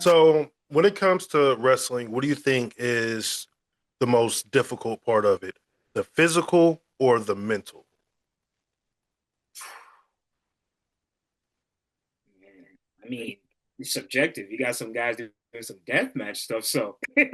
So when it comes to wrestling, what do you think is the most difficult part of it? The physical or the mental? Man, I mean, it's subjective. You got some guys doing some death match stuff, so you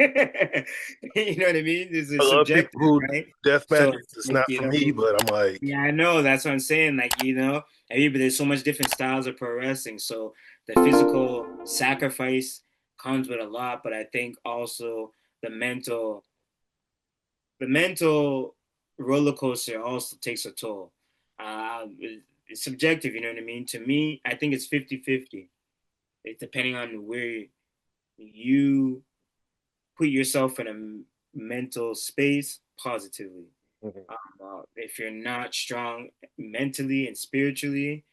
know what I mean? This I is love people subjective, who right? death So matches. It's like, not for me, but I'm like, yeah, I know. That's what I'm saying. Like, I mean, but there's so much different styles of pro wrestling. So the physical sacrifice comes with a lot, but I think also the mental, the mental roller coaster also takes a toll. It's subjective, you know what I mean? To me, I think it's 50-50. It's depending on where you put yourself in a mental space positively. mhm, If you're not strong mentally and spiritually,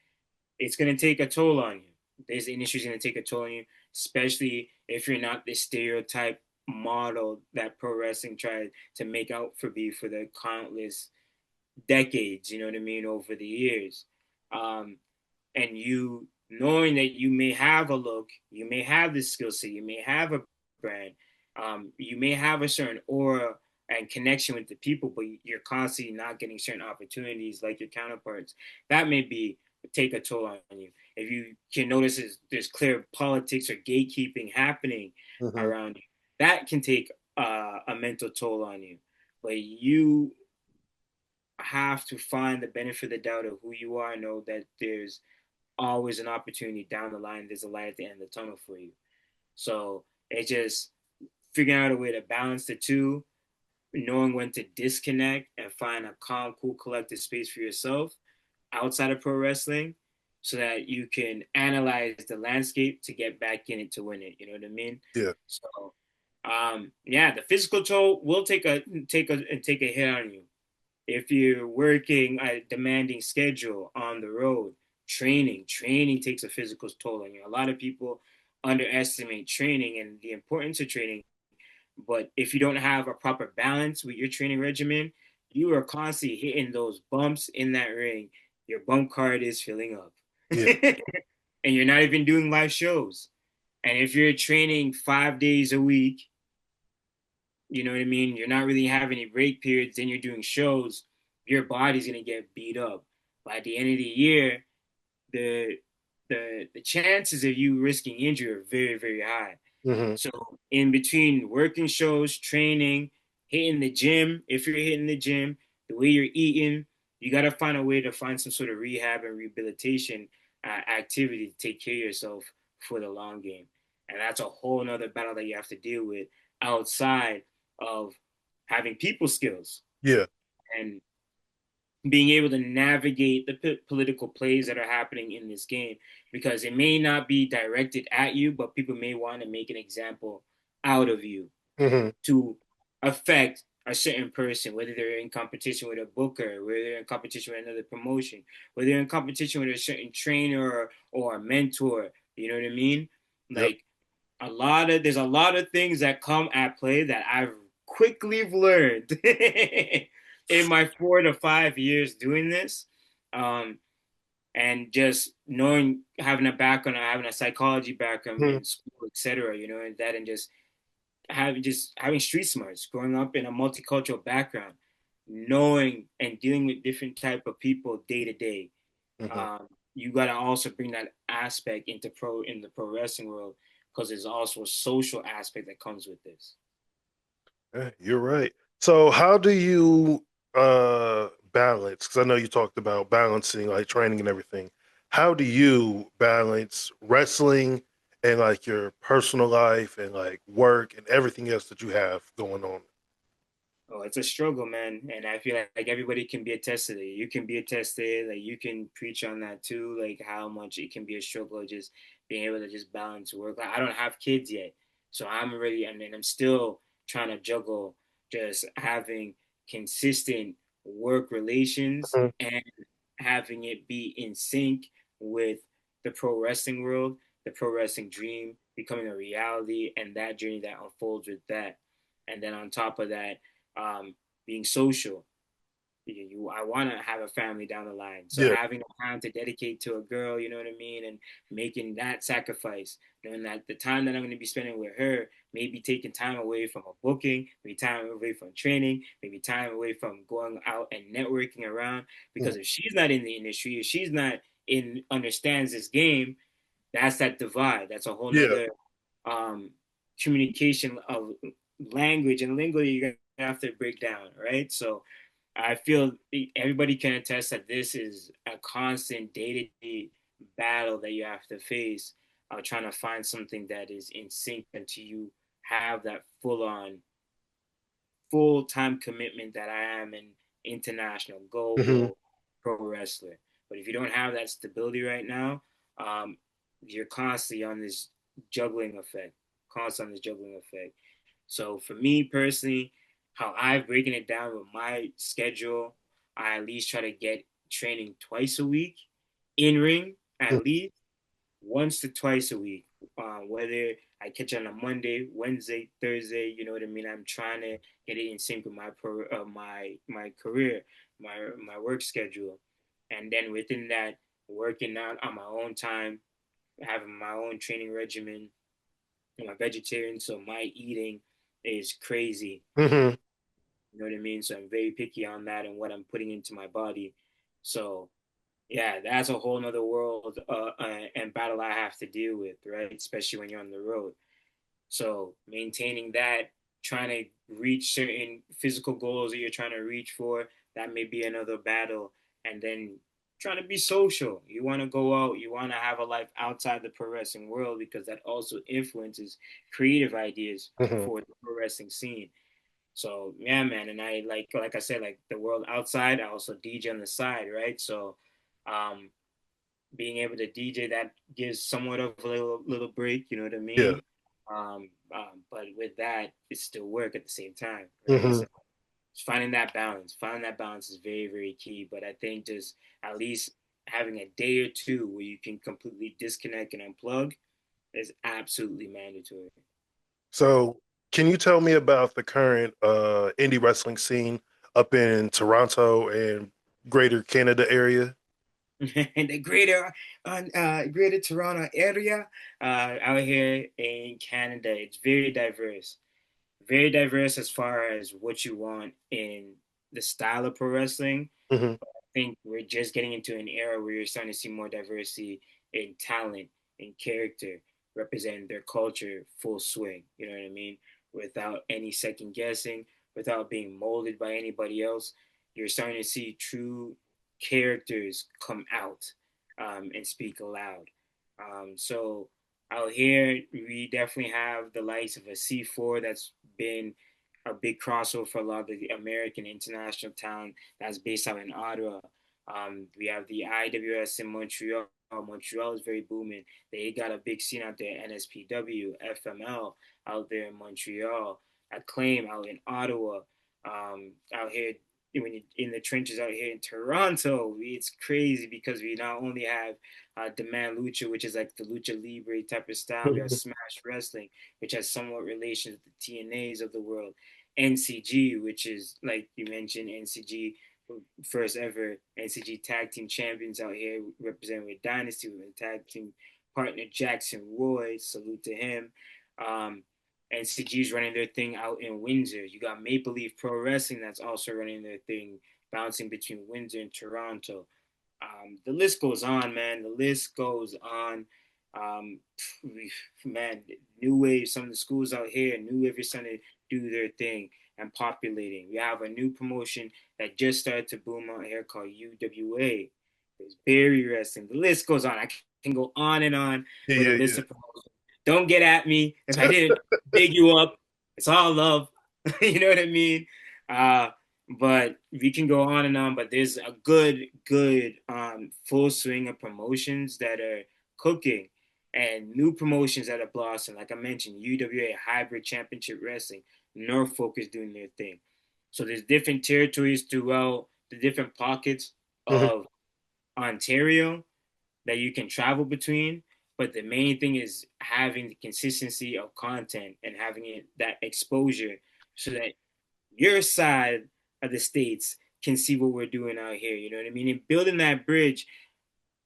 it's going to take a toll on you. This industry is going to take a toll on you, especially if you're not the stereotype model that pro wrestling tried to make out for be for the countless decades, you know what I mean, over the years. Um, and you knowing that you may have a look, you may have this skill set, you may have a brand, you may have a certain aura and connection with the people, but you're constantly not getting certain opportunities like your counterparts. That may be take a toll on you. If you can notice there's clear politics or gatekeeping happening mhm. around you, that can take a mental toll on you. But you have to find the benefit of the doubt of who you are, know that there's always an opportunity down the line. There's a light at the end of the tunnel for you. So it's just figuring out a way to balance the two, knowing when to disconnect and find a calm, cool, collective space for yourself outside of pro wrestling so that you can analyze the landscape to get back in it to win it. You know what I mean? Yeah. So yeah, the physical toll will take a hit on you if you're working a demanding schedule on the road. Training takes a physical toll on you. A lot of people underestimate training and the importance of training, but if you don't have a proper balance with your training regimen, you are constantly hitting those bumps in that ring. Your bump card is filling up. Yeah. And you're not even doing live shows. And if you're training 5 days a week, you know what I mean? You're not really having any break periods, then you're doing shows, your body's gonna get beat up. By the end of the year, the the chances of you risking injury are very, very high. hmm So in between working shows, training, hitting the gym, if you're hitting the gym, the way you're eating, you gotta find a way to find some sort of rehab and rehabilitation activity to take care of yourself for the long game. And that's a whole nother battle that you have to deal with outside of having people skills Yeah. and being able to navigate the political plays that are happening in this game because it may not be directed at you, but people may want to make an example out of you hmm to affect a certain person, whether they're in competition with a booker, whether they're in competition with another promotion, whether they're in competition with a certain trainer or a mentor. You know what I mean? Yep. Like there's a lot of things that come at play that I've quickly learned in my 4 to 5 years doing this. Um, and just knowing having a background, having a psychology background Mhm. in school, etc. And that and just having street smarts, growing up in a multicultural background, knowing and dealing with different type of people day to day. Mhm. You got to also bring that aspect in the pro wrestling world because there's also a social aspect that comes with this. Yeah, you're right. So how do you balance? Because I know you talked about balancing like training and everything. How do you balance wrestling and like your personal life and like work and everything else that you have going on? Oh, it's a struggle, man, and I feel like everybody can be attested to it. You can be attested, like you can preach on that too, like how much it can be a struggle just being able to just balance work. Like, I don't have kids yet, so I'm really, I mean, I'm still trying to juggle just having consistent work relations Mhm. and having it be in sync with the pro wrestling world, the pro wrestling dream becoming a reality, and that journey that unfolds with that. And then on top of that, being social. You I want to have a family down the line. So Yeah. having the time to dedicate to a girl, you know what I mean, and making that sacrifice, knowing that the time that I'm going to be spending with her, maybe taking time away from a booking, maybe time away from training, maybe time away from going out and networking around. Because Mhm. if she's not in the industry, if she's not in understands this game, that's that divide. That's a whole Yeah. nother um, communication of language and lingo you're gonna have to break down, right? So I feel everybody can attest that this is a constant day-to-day battle that you have to face, trying to find something that is in sync until you have that full-on, full-time commitment that I am an international Hmm. global pro wrestler. But if you don't have that stability right now, um, you're constantly on this juggling effect, constantly on this juggling effect. So for me personally, how I've breaking it down with my schedule, I at least try to get training twice a week in ring, at least once to twice a week. Whether I catch on a Monday, Wednesday, Thursday, you know what I mean. I'm trying to get it in sync with my career, my work schedule, and then within that, working out on my own time, having my own training regimen. I'm a vegetarian, so my eating is crazy. Hmm. You know what I mean? So I'm very picky on that and what I'm putting into my body. So yeah, that's a whole nother world and battle I have to deal with, right? Especially when you're on the road. So maintaining that, trying to reach certain physical goals that you're trying to reach for, that may be another battle. And then trying to be social. You want to go out, you want to have a life outside the pro wrestling world because that also influences creative ideas Hmm. for the pro wrestling scene. So yeah, man, and I like I said, like the world outside, I also DJ on the side, right? So um being able to DJ that gives somewhat of a little break, you know what I Yeah. mean? But with that, it's still work at the same time, right? Hmm. So finding that balance is very, very key. But I think just at least having a day or two where you can completely disconnect and unplug is absolutely mandatory. So, can you tell me about the current indie wrestling scene up in Toronto and Greater Canada area? And the greater Toronto area out here in Canada, it's very diverse as far as what you want in the style of pro wrestling. Hmm. I think we're just getting into an era where you're starting to see more diversity in talent, in character, representing their culture full swing. You know what I mean? Without any second guessing, without being molded by anybody else. You're starting to see true characters come out and speak aloud. So out here, we definitely have the likes of a C4 that's been a big crossover for a lot of the American international talent that's based out in Ottawa. We have the IWS in Montreal. Montreal is very booming. They got a big scene out there. NSPW, FML out there in Montreal. Acclaim out in Ottawa. Out here when you, in the trenches out here in Toronto, it's crazy because we not only have Demand Lucha, which is like the Lucha Libre type of style. We have Hmm. Smash Wrestling, which has somewhat relations with the TNAs of the world. NCG, which is like you mentioned, NCG first ever NCG tag team champions out here representing with Dynasty with a tag team partner Jackson Roy. Salute to him. Um, NCG's running their thing out in Windsor. You got Maple Leaf Pro Wrestling that's also running their thing, bouncing between Windsor and Toronto. The list goes on, man. The list goes on. Um, man, New Wave, some of the schools out here, New Wave is starting to do their thing and populating. We have a new promotion that just started to boom out here called UWA. There's Barry Wrestling. The list goes on. I can go on and on Yeah, with a yeah, list yeah. of promotions. Don't get at me if I didn't big you up. It's all love. You know what I mean? Uh, but we can go on and on. But there's a good full swing of promotions that are cooking and new promotions that are blossoming. Like I mentioned, UWA Hybrid Championship Wrestling, Norfolk is doing their thing. So there's different territories throughout the different pockets Hmm. of Ontario that you can travel between. But the main thing is having the consistency of content and having it that exposure so that your side of the states can see what we're doing out here. You know what I mean? And building that bridge,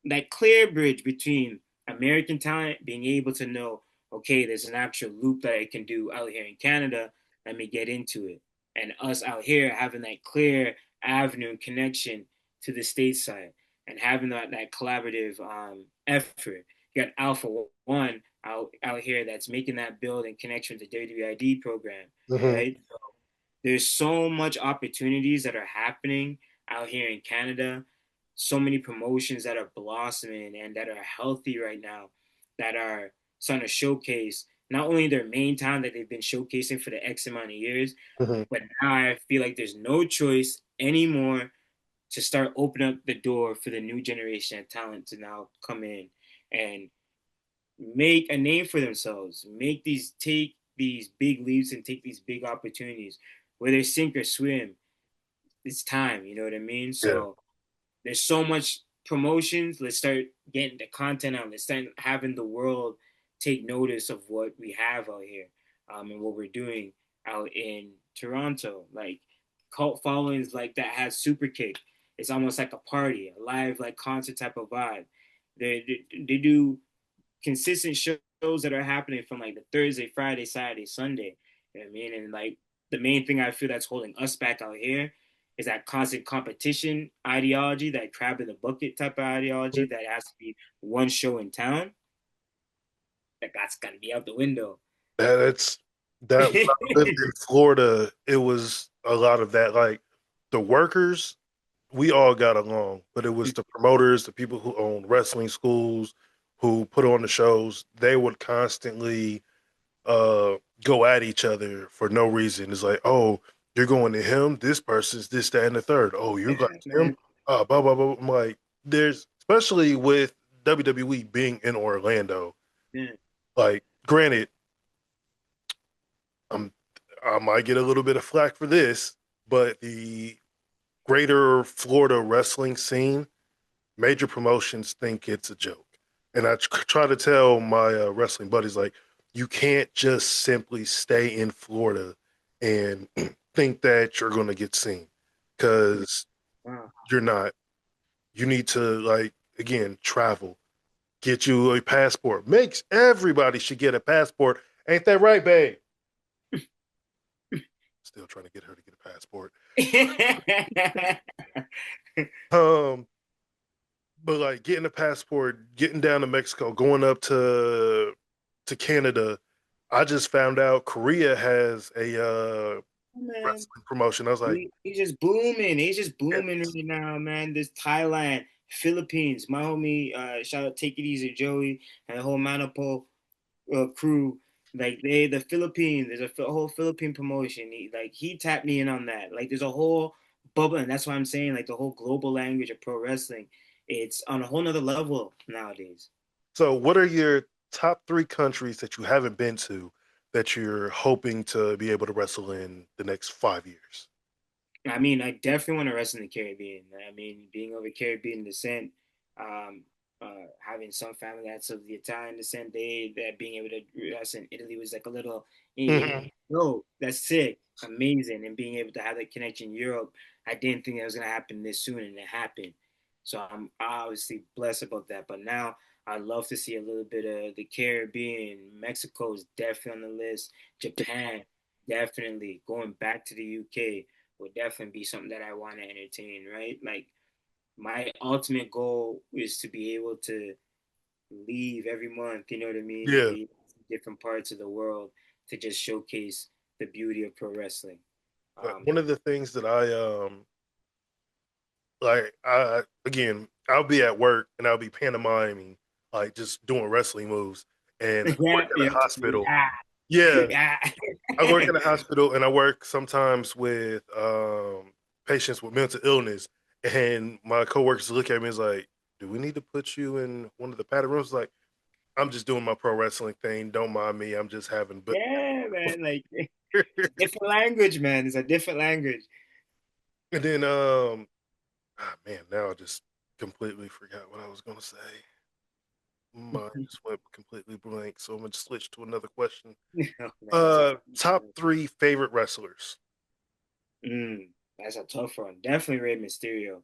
that clear bridge between American talent being able to know, okay, there's an actual loop that I can do out here in Canada. Let me get into it. And us out here having that clear avenue and connection to the stateside and having that collaborative effort. You got Alpha One out here that's making that build and connection with the WID program, Hmm. right? There's so much opportunities that are happening out here in Canada, so many promotions that are blossoming and that are healthy right now, that are starting to showcase not only their main time that they've been showcasing for the X amount of years, Hmm. but now I feel like there's no choice anymore to start opening up the door for the new generation of talent to now come in and make a name for themselves, take these big leaps and take these big opportunities, whether sink or swim. It's time, you know what I mean? Yeah. So there's so much promotions. Let's start getting the content out. Let's start having the world take notice of what we have out here, and what we're doing out in Toronto. Like cult followings like that has super kick. It's almost like a party, a live like concert type of vibe. They do consistent shows that are happening from like the Thursday, Friday, Saturday, Sunday. You know what I mean? And like the main thing I feel that's holding us back out here is that constant competition ideology, that crab in the bucket type of ideology that has to be one show in town. That's got to be out the window. That's that when I lived in Florida, it was a lot of that. Like the workers, we all got along, but it was the promoters, the people who owned wrestling schools, who put on the shows. They would constantly go at each other for no reason. It's like, oh, you're going to him, this person's this, that, and the third. Oh, you got Yeah, him, man. blah blah blah. I'm like, there's especially with WWE being in Orlando. Yeah. Like, granted, I'm I might get a little bit of flack for this, but the greater Florida wrestling scene, major promotions think it's a joke. And I try to tell my wrestling buddies, like, you can't just simply stay in Florida and think that you're going to get seen because Wow. you're not. You need to, like, again, travel, get you a passport. Makes everybody should get a passport. Ain't that right, babe? Still trying to get her to get a passport. Um, but like getting a passport, getting down to Mexico, going up to Canada. I just found out Korea has a Man, wrestling promotion. I was like, he's just booming. He's just booming right yes. now, man. There's Thailand, Philippines. My homie, shout out Take It Easy Joey and the whole Manipo crew. Like the Philippines, there's a whole Philippine promotion. He tapped me in on that. Like there's a whole bubble, and that's why I'm saying like the whole global language of pro wrestling. It's on a whole nother level nowadays. So, what are your top three countries that you haven't been to that you're hoping to be able to wrestle in the next 5 years? I mean, I definitely want to wrestle in the Caribbean. I mean, being of a Caribbean descent, um, having some family that's of the Italian descent, that being able to wrestle in Italy was like a little, Mhm. no, that's sick, amazing, and being able to have that connection in Europe, I didn't think that was gonna happen this soon, and it happened. So I'm obviously blessed about that. But now I'd love to see a little bit of the Caribbean. Mexico is definitely on the list. Japan, definitely. Going back to the UK would definitely be something that I want to entertain, right? Like my ultimate goal is to be able to leave every month, you know what I mean, and Yeah. be in different parts of the world to just showcase the beauty of pro wrestling. Um, One of the things that like I again, I'll be at work and I'll be pantomiming, like just doing wrestling moves, and I work yeah, in a yeah, hospital. yeah, Yeah, yeah. I work in a hospital, and I work sometimes with patients with mental illness. And my coworkers look at me and is like, "Do we need to put you in one of the padded rooms?" Like, I'm just doing my pro wrestling thing. Don't mind me. I'm just having. But Yeah, man. Like it's a different language, man. It's a different language. and then man, now I just completely forgot what I was gonna say. Mine just went completely blank. So I'm gonna switch to another question. No, man, it's okay. Top three favorite wrestlers. Mm. That's a tough one. Definitely Rey Mysterio.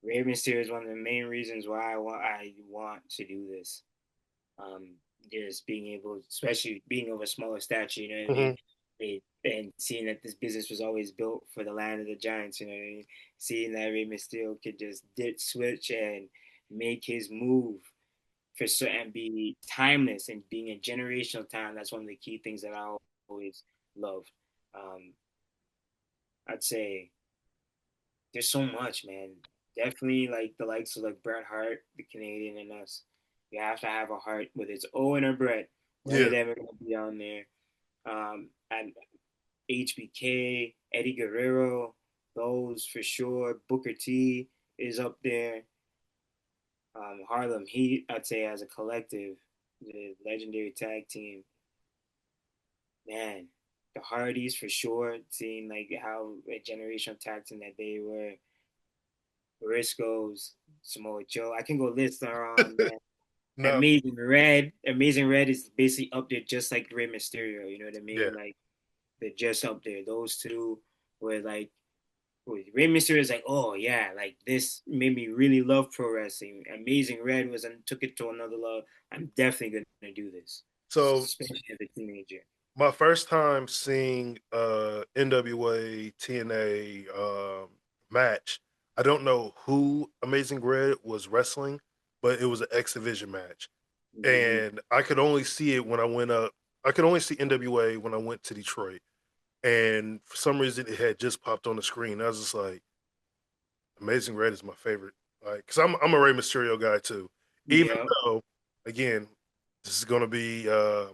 Rey Mysterio is one of the main reasons why I want to do this. Um, just being able, especially being of a smaller stature, you know what I mean? Hmm. And seeing that this business was always built for the land of the giants, you know what I mean? Seeing that Rey Mysterio could just dip switch and make his move for certain and be timeless and being a generational talent. That's one of the key things that I always loved. Um, I'd say there's so much, man. Definitely like the likes of like Bret Hart, the Canadian, and us. You have to have a heart, whether it's Owen or Bret. One of Yeah. them are gonna be on there. And HBK, Eddie Guerrero, those for sure. Booker T is up there. Harlem Heat, I'd say as a collective, the legendary tag team. Man, the Hardys for sure. Seeing like how a generational tag team that they were. Briscoes, Samoa Joe. I can go list on, man. No. Amazing Red is basically up there just like Rey Mysterio. You know what I Yeah. mean? Like they're just up there. Those two were like Rey Mysterio is like, oh yeah, like this made me really love pro wrestling. Amazing Red was and took it to another level. I'm definitely gonna do this, So especially as a teenager. my first time seeing NWA TNA match, I don't know who Amazing Red was wrestling, but it was an X Division match. Mm-hmm. And I could only see it when I went up. I could only see NWA when I went to Detroit. And for some reason, it had just popped on the screen. I was just like, Amazing Red is my favorite. Like, cause I'm a Rey Mysterio guy too. Even Yeah. though, again, this is gonna be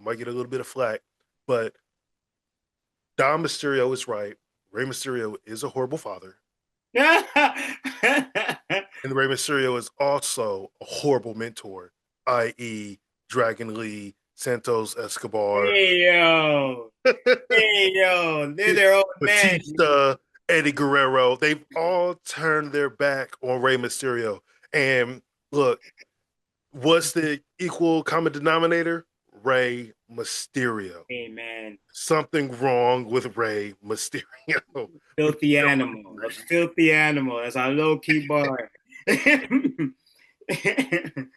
might get a little bit of flack, but Dom Mysterio is right. Rey Mysterio is a horrible father, and Rey Mysterio is also a horrible mentor, i.e., Dragon Lee, Santos Escobar, Hey yo, hey yo, they're their own man. Batista, Eddie Guerrero. They've all turned their back on Rey Mysterio. And look, what's the equal common denominator? Rey Mysterio. Hey man, Something wrong with Rey Mysterio. filthy animal, a filthy animal. That's our low key bar.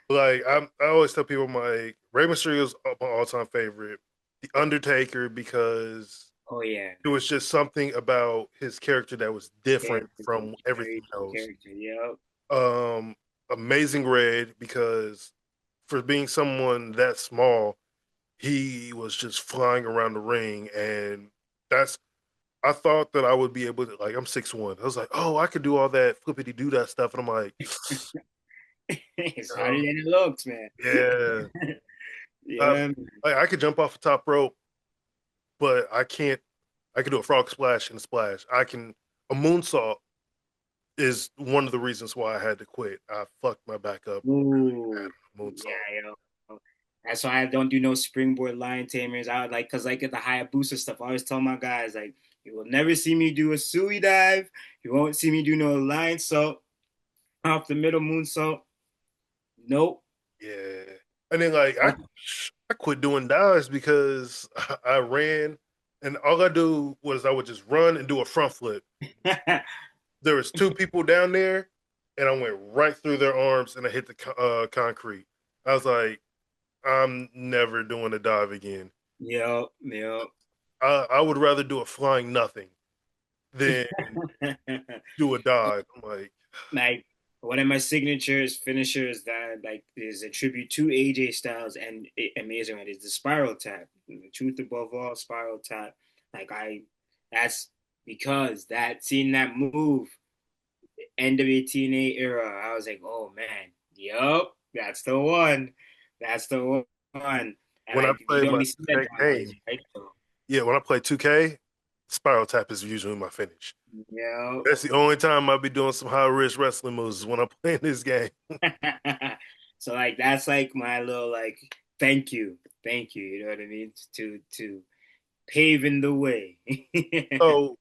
Like I always tell people, my Rey Mysterio's my all time favorite. The Undertaker, because Oh yeah, it was just something about his character that was different character, from everything very else. character. Yep. Um, Amazing Red, because for being someone that small, he was just flying around the ring, and that's. I thought that I would be able to, like, I'm 6'1". I was like, oh, I could do all that flippity do that stuff, and I'm like, It's harder oh, than it looks, man. yeah, I, Yeah, I could jump off the top rope, but I can't. I can do a frog splash and a splash. I can a moonsault is one of the reasons why I had to quit. I fucked my back up ooh, at a moonsault. yeah, yo. That's why I don't do no springboard lion tamers. I would like, cause like at the Hayabusa stuff, I always tell my guys like, you will never see me do a sui dive. You won't see me do no lion salt off the middle moonsault. Nope. Yeah, and then like I quit doing dives because I ran, and all I do was I would just run and do a front flip. There was two people down there, and I went right through their arms and I hit the concrete. I was like, I'm never doing a dive again. Yep, yep. I would rather do a flying nothing than do a dive. I'm like, Like one of my signatures finishers that like is a tribute to AJ Styles and Amazing Red is the spiral tap. The truth above all, spiral tap. Like that's because that seeing that move NWTNA era, I was like, oh man, yup, that's the one. That's the one. And when I like play you my only see that 2K nowadays, game, right? So, yeah, when I play 2K, spiral tap is usually my finish. yeah. That's the only time I'll be doing some high risk wrestling moves is when I'm playing this game. So like that's like my little like thank you. You know what I mean? To paving the way. So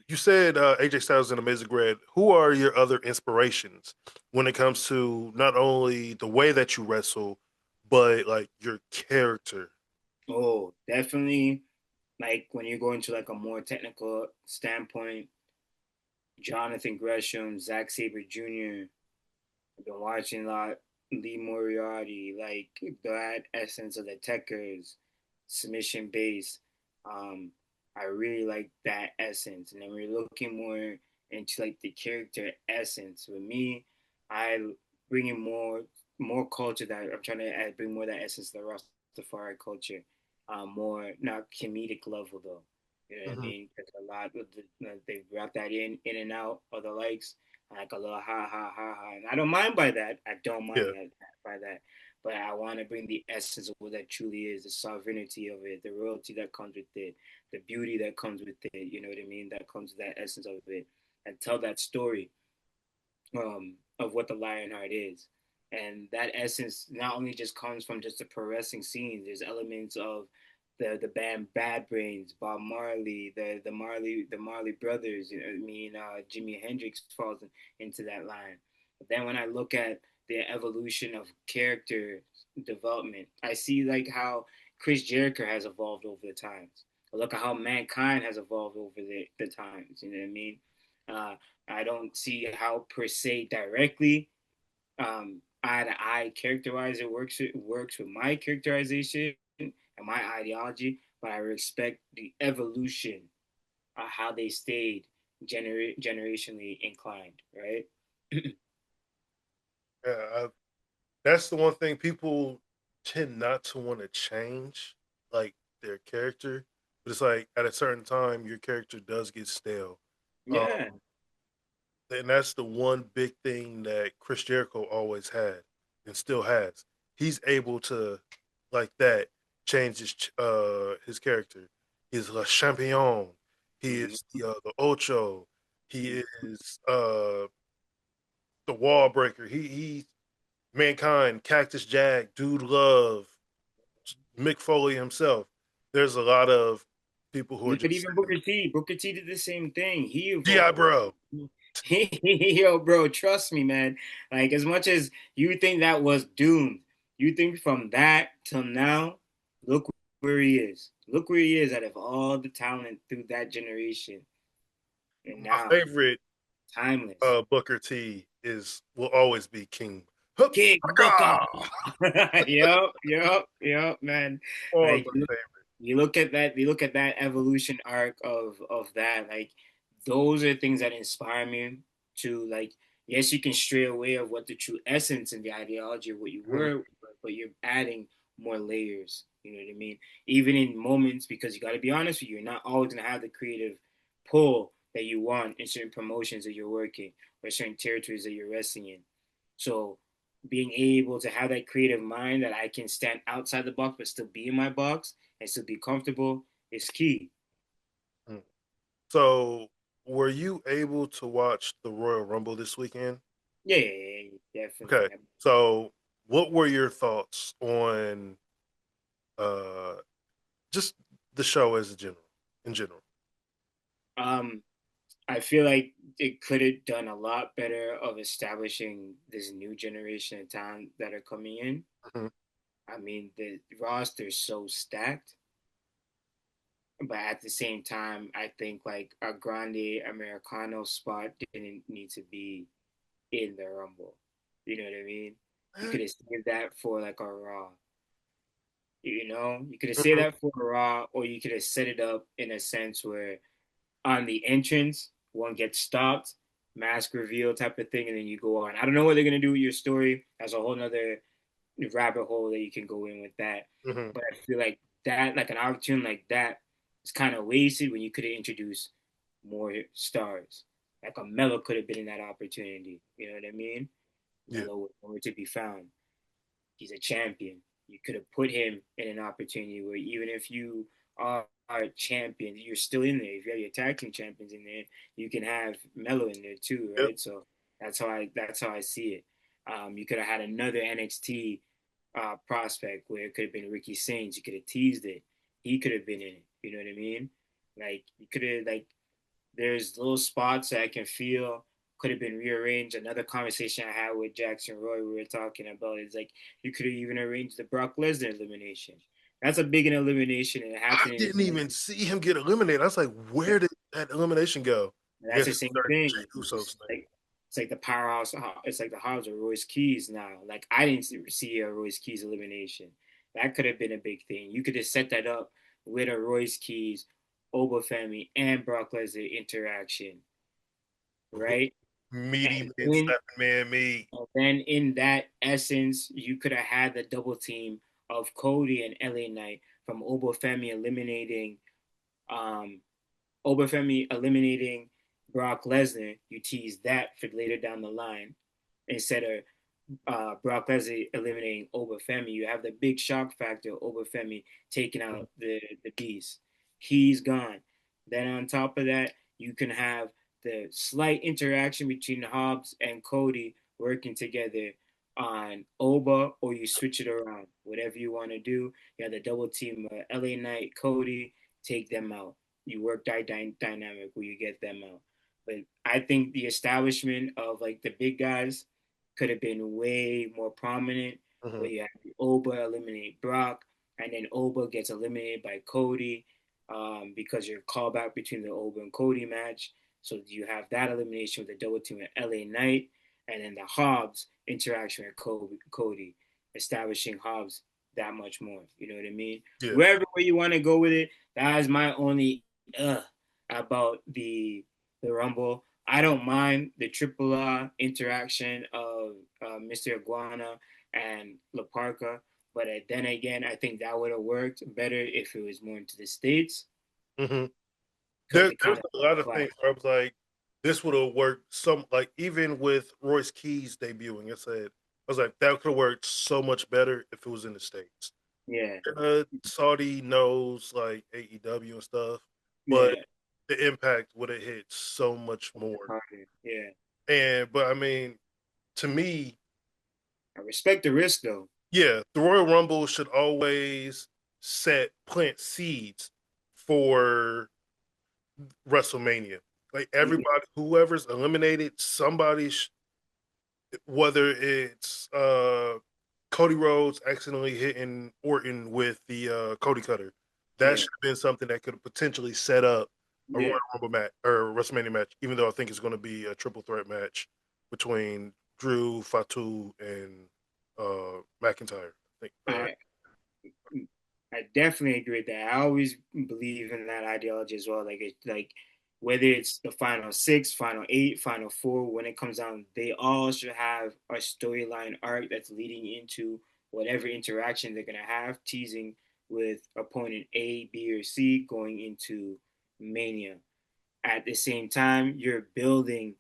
you said AJ Styles and Amazing Red. Who are your other inspirations when it comes to not only the way that you wrestle, but like your character? Oh, definitely. Like when you go into like a more technical standpoint, Jonathan Gresham, Zack Sabre Jr. I've been watching a lot Lee Moriarty, like that essence of the Techers, submission based. Um, I really like that essence, and then we're looking more into like the character essence. With me, I bring in more culture that I'm trying to add, bring more of that essence to the Rastafari culture, more not comedic level though. You know what I Hmm. mean? Because a lot of they wrap that in and out of the likes like a little ha ha ha ha. And I don't mind by that. I don't Yeah. mind that by that. But I want to bring the essence of what that truly is, the sovereignty of it, the royalty that comes with it, the beauty that comes with it. You know what I mean? That comes with that essence of it, and tell that story of what the Lionheart is. And that essence not only just comes from just the progressing scenes. There's elements of the band Bad Brains, Bob Marley, the Marley brothers. You know, I mean, Jimi Hendrix falls into that line. But then when I look at the evolution of character development, I see like how Chris Jericho has evolved over the times. I look at how Mankind has evolved over the times. You know what I mean? Uh, I don't see how per se directly eye to eye characterize it works with my characterization and my ideology, but I respect the evolution of how they stayed generationally inclined, right? Yeah. That's the one thing people tend not to want to change, like their character. But it's like at a certain time, your character does get stale. Yeah. Um, and that's the one big thing that Chris Jericho always had and still has. He's able to, like that, change his character. He's a champion. He Mm-hmm. is the Ocho. He Mm-hmm. is the Wall Breaker. He Mankind, Cactus Jack, Dude Love, Mick Foley himself. There's a lot of people who are Look at just even Booker T. Booker T did the same thing. He Di evolved. bro. Yo, bro, trust me, man. Like as much as you think that was doomed, you think from that till now, look where he is. Look where he is out of all the talent through that generation. And My now, favorite timeless. Booker T is will always be King. Hup, King Booker. haka! Yep, man. Always Like my favorite. you look at that evolution arc of that, like those are things that inspire me to like yes, you can stray away of what the true essence and the ideology of what you Mhm. were, but you're adding more layers. You know what I mean? Even in moments, because you got to be honest with you, you're not always gonna have the creative pull that you want in certain promotions that you're working or certain territories that you're wrestling in. So being able to have that creative mind that I can stand outside the box but still be in my box and still be comfortable is key. Mm. So, were you able to watch the Royal Rumble this weekend? Yeah, definitely. Okay. So, what were your thoughts on uh just the show as a general in general? Um, I feel like it could have done a lot better of establishing this new generation of talent that are coming in. Mhm. I mean, the roster is so stacked, but at the same time, I think like a Grande Americano spot didn't need to be in the Rumble. You know what I mean? You could have saved that for like a Raw. You know, you could have saved Mhm. that for a Raw, or you could have set it up in a sense where on the entrance, one gets stopped, mask reveal type of thing, and then you go on. I don't know what they're gonna do with your story. That's a whole nother rabbit hole that you can go in with that. Mhm. But I feel like that, like an opportunity like that, is kind of wasted when you could have introduced more stars. Like a Mello could have been in that opportunity. You know what I mean? Yeah. Mello was nowhere to be found. He's a champion. You could have put him in an opportunity where even if you are a champion, you're still in there. If you have your tag team champions in there, you can have Mello in there too, Yep. right? So that's how I see it. You could have had another NXT prospect where it could have been Ricky Saints. You could have teased it. He could have been in it. You know what I mean? Like you could have like there's little spots that I can feel could have been rearranged. Another conversation I had with Jackson Roy, we were talking about is like you could have even arranged the Brock Lesnar elimination. That's a big an elimination, and it I happened in didn't even see him get eliminated. I was like, where did that elimination go? And that's Yes, the it's same starting thing. Jey Uso's name. It's like the powerhouse. It's like the Hobbs of Royce Keys now. Like I didn't see a Royce Keys elimination. That could have been a big thing. You could have set that up with a Royce Keys, Obafemi, and Brock Lesnar interaction, right? Meaty And man, then, slapping man, me. in that essence, you could have had the double team of Cody and LA Knight from um, Obafemi eliminating Brock Lesnar. You tease that for later down the line instead of Brock Lesnar eliminating Obafemi. You have the big shock factor of Obafemi taking out the Beast. He's gone. Then on top of that, you can have the slight interaction between Hobbs and Cody working together on Oba, or you switch it around. Whatever you want to do. You have the double team LA Knight, Cody, take them out. You work that dynamic where you get them out. But I think the establishment of like the big guys could have been way more prominent. Mm-hmm. Where you have Oba eliminate Brock, and then Oba gets eliminated by Cody because you're callback between the Oba and Cody match. So you have that elimination with the double team with LA Knight, and then the Hobbs interaction with Cody, establishing Hobbs that much more. You know what I mean? Yeah. Wherever way you want to go with it, that is my only about the Rumble. I don't mind the triple interaction of Mr. Iguana and La Parca, but then again, I think that would have worked better if it was more into the States Mm-hmm. because it There's kind of a lot of clash. things where I was like, this would have worked. Some like even with Royce Keys debuting, I was like, that could have worked so much better if it was in the States. Yeah, Saudi knows like AEW and stuff, but yeah, the impact would have hit so much more. yeah. But I mean, to me, I respect the risk though. yeah, the Royal Rumble should always plant seeds for WrestleMania. Like everybody, whoever's eliminated, whether it's Cody Rhodes accidentally hitting Orton with the Cody Cutter, that Yeah, should have been something that could have potentially set up a Royal yeah. Rumble match or WrestleMania match. Even though I think it's going to be a triple threat match between Drew, Fatu, and McIntyre. I think. I I definitely agree with that. I always believe in that ideology as well. Like whether it's the final six, final eight, final four, when it comes down, they all should have a storyline arc that's leading into whatever interaction they're gonna have, teasing with opponent A, B, or C going into Mania. At the same time, you're building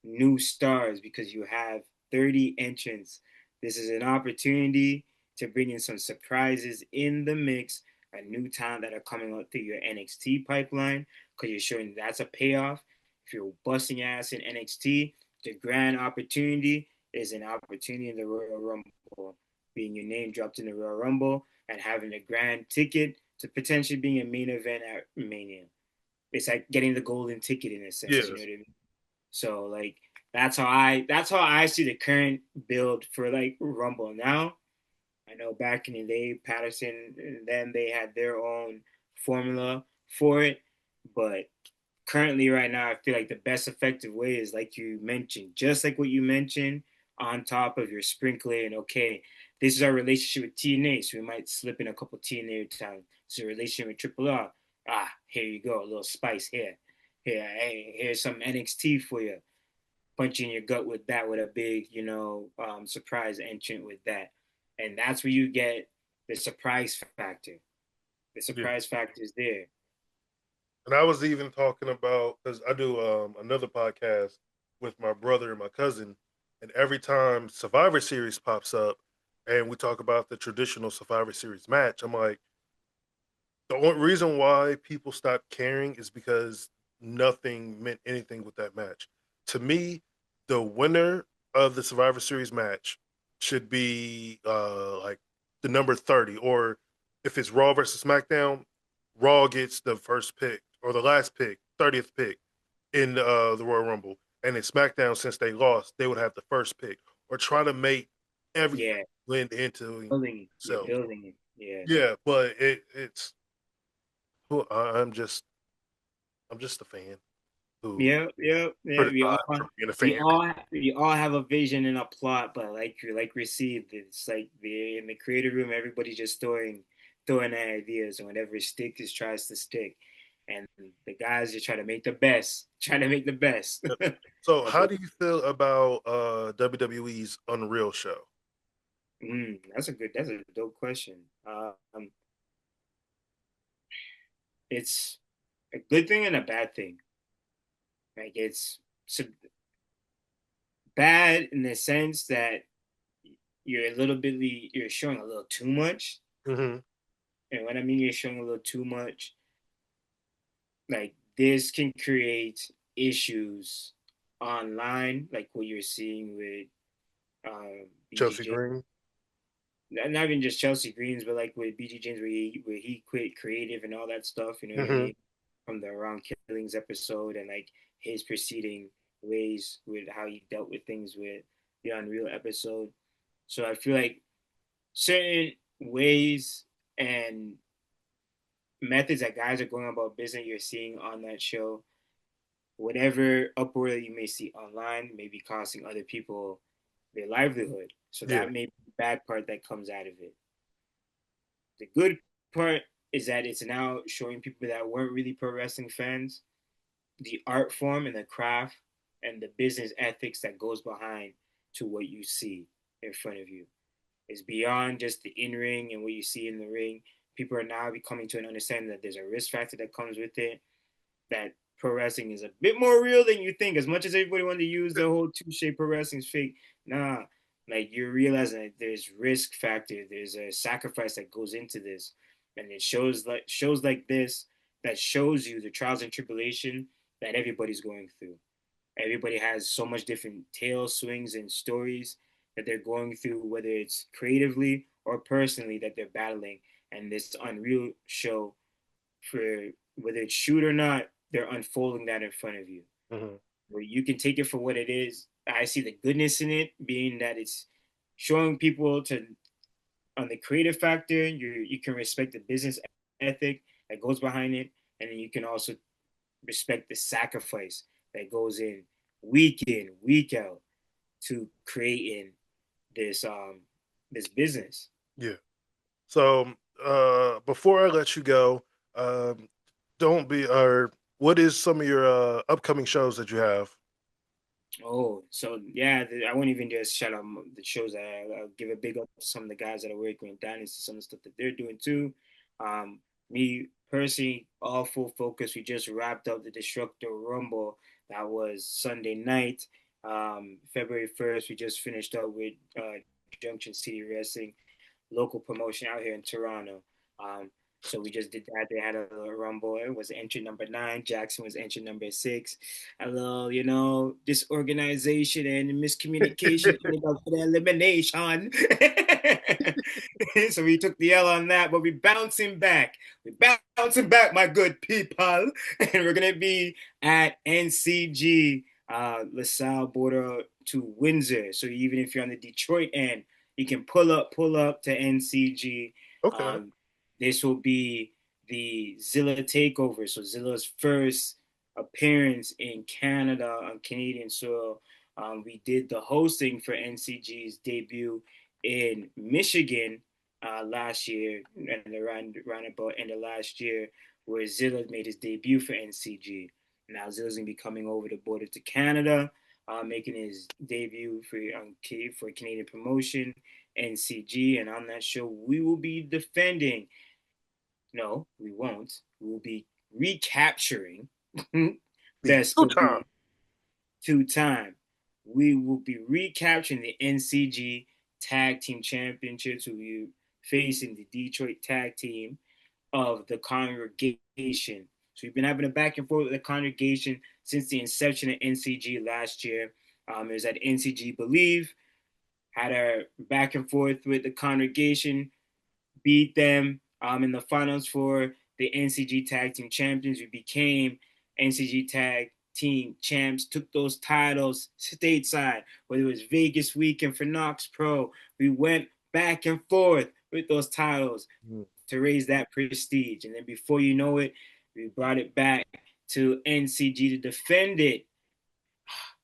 new stars because you have 30 entrants. This is an opportunity to bring in some surprises in the mix, a new talent that are coming out through your NXT pipeline because you're showing that's a payoff. If you're busting ass in NXT, the grand opportunity is an opportunity in the Royal Rumble, being your name dropped in the Royal Rumble and having a grand ticket to potentially being a main event at Mania. It's like getting the golden ticket in a sense. You know Yes. what I mean? So like that's how I see the current build for like Rumble now. I know back in the day, Patterson and them they had their own formula for it, but currently right now, I feel like the best effective way is like you mentioned, just like what you mentioned, on top of your sprinkler. And okay, this is our relationship with TNA, so we might slip in a couple TNA times. This is a relationship with Triple R. Ah, here you go, a little spice here. Here, hey, here's some NXT for you. Punch you in your gut with that, with a big, surprise entrant with that, and that's where you get the surprise factor. The Yeah. surprise factor is there. And I was even talking about because I do another podcast with my brother and my cousin, and every time Survivor Series pops up, and we talk about the traditional Survivor Series match, I'm like, the only reason why people stopped caring is because nothing meant anything with that match. To me, the winner of the Survivor Series match should be like the number 30, or if it's Raw versus SmackDown, Raw gets the first pick or the last pick, 30th pick in the Royal Rumble. And in SmackDown, since they lost, they would have the first pick, or try to make everything Yeah, blend into you're itself. building it. Yeah. Yeah, but it's I'm just a fan. Ooh, Yeah. 35 for being a We fan. all we all have a vision and a plot, but like received, it's like the in the creative room, everybody's just throwing their ideas, and whatever sticks tries to stick, and the guys just try to make the best, try to make the best. Yep. So, But how do you feel about WWE's Unreal show? that's a dope question. It's a good thing and a bad thing. Like it's bad in the sense that you're showing a little too much. Hmm. And when I mean you're showing a little too much, like this can create issues online, like what you're seeing with Chelsea BG Green. not even just Chelsea Greens, but like with BG James where he quit creative and all that stuff. You know what I Hmm. mean? From the Around Killings episode and like his preceding ways with how he dealt with things with the Unreal episode. So I feel like certain ways and methods that guys are going about business you're seeing on that show, whatever uproar you may see online may be costing other people their livelihood. So Yeah. that may be the bad part that comes out of it. The good part is that it's now showing people that weren't really pro wrestling fans the art form and the craft and the business ethics that goes behind to what you see in front of you. It's beyond just the in ring and what you see in the ring. People are now becoming to an understanding that there's a risk factor that comes with it, that pro wrestling is a bit more real than you think. As much as everybody wanted to use the whole two-shape pro wrestling's fake, nah, like you're realizing that there's risk factor, there's a sacrifice that goes into this, and it shows like this that shows you the trials and tribulation that everybody's going through. Everybody has so much different tale swings and stories that they're going through, whether it's creatively or personally that they're battling. And this Unreal show, for whether it's shoot or not, they're unfolding that in front of you. Hmm. Where you can take it for what it is. I see the goodness in it, being that it's showing people to on the creative factor, you can respect the business ethic that goes behind it, and then you can also respect the sacrifice that goes in, week out to creating this business. Yeah. So, before I let you go, um, don't be or what is some of your upcoming shows that you have? Oh, so yeah, I won't even just shout out the shows that I'll give a big up to some of the guys that are working in Dynasty, some of the stuff that they're doing too. Um, Me personally, all full focus. We just wrapped up the Destructor Rumble. That was Sunday night, February 1st. We just finished up with Junction City Wrestling, local promotion out here in Toronto. Um, so we just did that. They had a little rumble. It was entry number 9. Jackson was entry number 6. A little, disorganization and miscommunication ended up with elimination. So we took the L on that, but we bouncing back. We're bouncing back, my good people. And we're gonna be at NCG, LaSalle border to Windsor. So even if you're on the Detroit end, you can pull up to NCG. Okay. Um, this will be the Zilla takeover. So Zilla's first appearance in Canada on Canadian soil. We did the hosting for NCG's debut in Michigan last year, and around about end of last year, where Zilla made his debut for NCG. Now Zilla's gonna be coming over the border to Canada, making his debut for Canadian promotion NCG, and on that show we will be defending. No, we won't. We will be recapturing. The Best two will time. be two-time. We will be recapturing the NCG Tag Team Championships. We'll be facing the Detroit Tag Team of the Congregation. So we've been having a back and forth with the Congregation since the inception of NCG last year. It was at NCG Believe, had a back and forth with the Congregation, beat them in the finals for the NCG Tag Team Champions. We became NCG Tag Team Champs, took those titles stateside, whether it was Vegas weekend for Knox Pro. We went back and forth with those titles Mm. to raise that prestige. And then before you know it, we brought it back to NCG to defend it.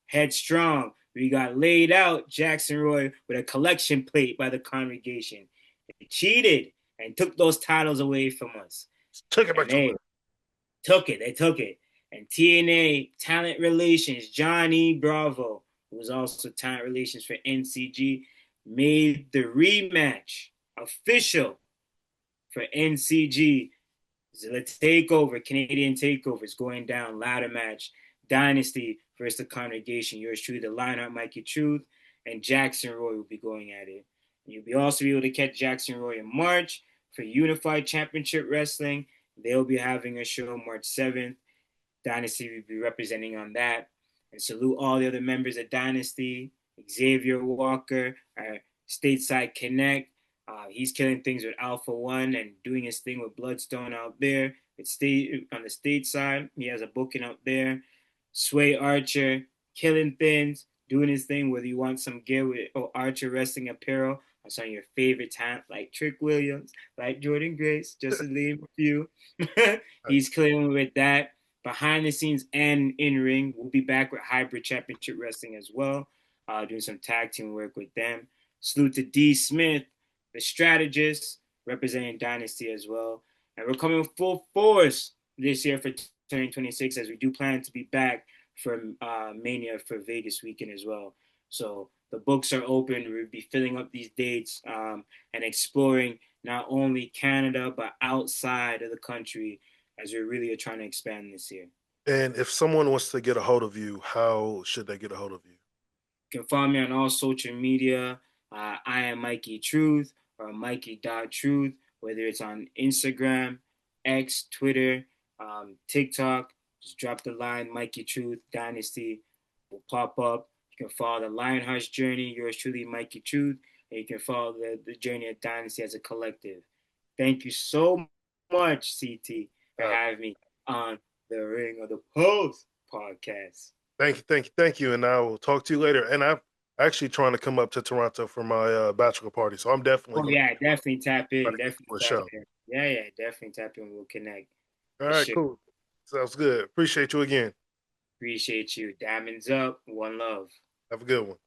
Headstrong. We got laid out, Jackson Roy, with a collection plate by the congregation. They cheated and took those titles away from us. Took it back And to they took it. They took it. And TNA Talent Relations, Johnny Bravo, who was also Talent Relations for NCG, made the rematch official for NCG. The takeover, Canadian takeover is going down. Ladder match, Dynasty versus the congregation. Yours truly, the Lionheart Mikey Truth, and Jackson Roy will be going at it. And you'll be also be able to catch Jackson Roy in March for Unified Championship Wrestling. They'll be having a show March 7th. Dynasty will be representing on that. And salute all the other members of Dynasty, Xavier Walker, our Stateside Connect. He's killing things with Alpha One and doing his thing with Bloodstone out there. It's state on the state side. He has a booking out there. Sway Archer killing things, doing his thing. Whether you want some gear with Archer wrestling apparel or some of your favorite talent like Trick Williams, like Jordan Grace, just to name a few. He's killing with that. Behind the scenes and in ring, we'll be back with Hybrid Championship Wrestling as well, doing some tag team work with them. Salute to D. Smith, the strategist, representing Dynasty as well. And we're coming full force this year for 2026 as we do plan to be back for Mania for Vegas weekend as well. So the books are open. We'll be filling up these dates and exploring not only Canada but outside of the country as we really are trying to expand this year. And if someone wants to get a hold of you, how should they get a hold of you? You can follow me on all social media. I am Mikey Truth or Mikey.Truth, whether it's on Instagram, X, Twitter, TikTok. Just drop the line Mikey Truth Dynasty will pop up. You can follow the Lionheart's journey, yours truly, Mikey Truth, and you can follow the journey of Dynasty as a collective. Thank you so much, CT, for having me on the Ring of the Post podcast. Thank you. And I will talk to you later. And I'm actually trying to come up to Toronto for my bachelor party, so I'm definitely Oh going to yeah, definitely tap try in. to get Definitely to a tap show. in. Yeah, definitely tap in. We'll connect All for right, sure. cool. Sounds good. Appreciate you again. Appreciate you. Diamonds up. One love. Have a good one.